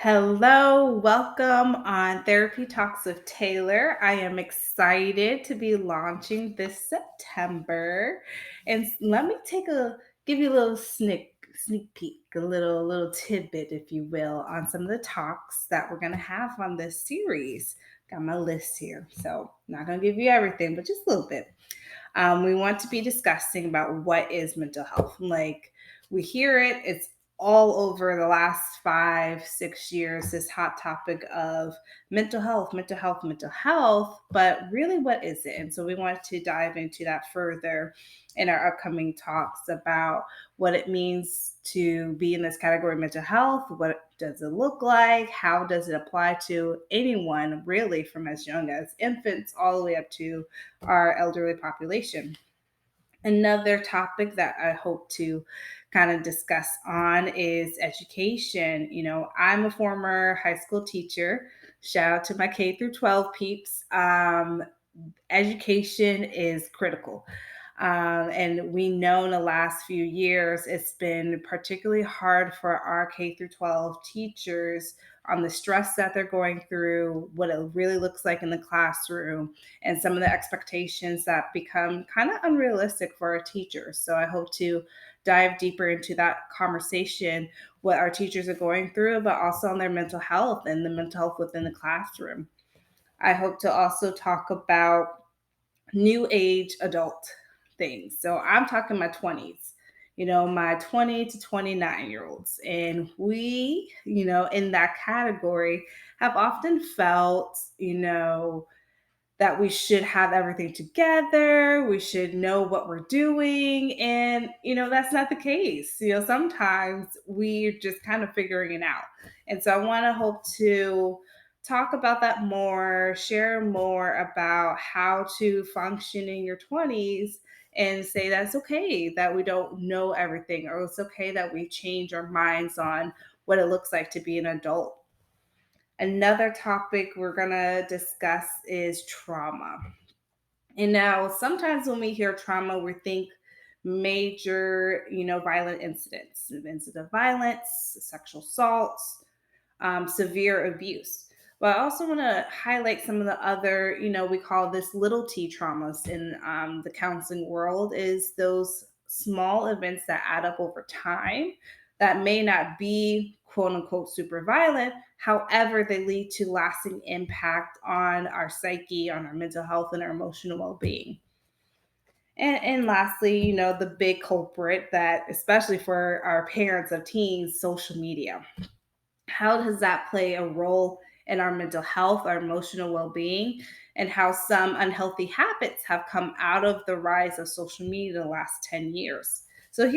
Hello, welcome on Therapy Talks with Taylor. I am excited to be launching this September. And let me give you a little sneak peek, a little tidbit, if you will, on some of the talks that we're gonna have on this series. Got my list here. So not gonna give you everything, but just a little bit. We want to be discussing about what is mental health. Like we hear it, it's all over the last 5, 6 years, this hot topic of mental health, mental health, mental health. But really, what is it? And so we want to dive into that further in our upcoming talks about what it means to be in this category, mental health. What does it look like? How does it apply to anyone, really, from as young as infants all the way up to our elderly population? Another topic that I hope to kind of discuss on is education. I'm a former high school teacher. Shout out to my K through 12 peeps. Education is critical. And we know in the last few years, it's been particularly hard for our K through 12 teachers on the stress that they're going through, what it really looks like in the classroom, and some of the expectations that become kind of unrealistic for our teachers. So I hope to dive deeper into that conversation, what our teachers are going through, but also on their mental health and the mental health within the classroom. I hope to also talk about new age adult things. So I'm talking my 20s, my 20 to 29-year olds. And we, in that category have often felt, that we should have everything together, we should know what we're doing. And, that's not the case. Sometimes we're just kind of figuring it out. And so I want to hope to talk about that more, share more about how to function in your 20s and say that's okay that we don't know everything, or it's okay that we change our minds on what it looks like to be an adult. Another topic we're going to discuss is trauma. And now, sometimes when we hear trauma, we think major, violent incidents, of violence, sexual assaults, severe abuse. But I also want to highlight some of the other, we call this little t traumas in the counseling world, is those small events that add up over time that may not be quote unquote super violent. However, they lead to lasting impact on our psyche, on our mental health, and our emotional well being. And lastly, the big culprit that, especially for our parents of teens, social media. How does that play a role in our mental health, our emotional well-being, and how some unhealthy habits have come out of the rise of social media in the last 10 years? So that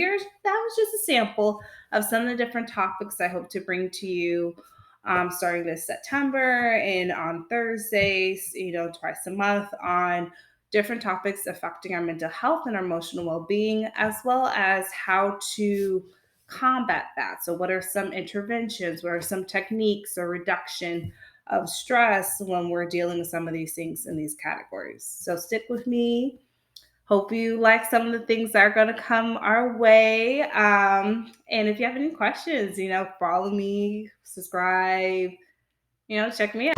was just a sample of some of the different topics I hope to bring to you, starting this September and on Thursdays, twice a month, on different topics affecting our mental health and our emotional well-being, as well as how to combat that. So, what are some interventions? What are some techniques or reduction of stress when we're dealing with some of these things in these categories? So, stick with me. Hope you like some of the things that are going to come our way. And if you have any questions, follow me, subscribe, check me out.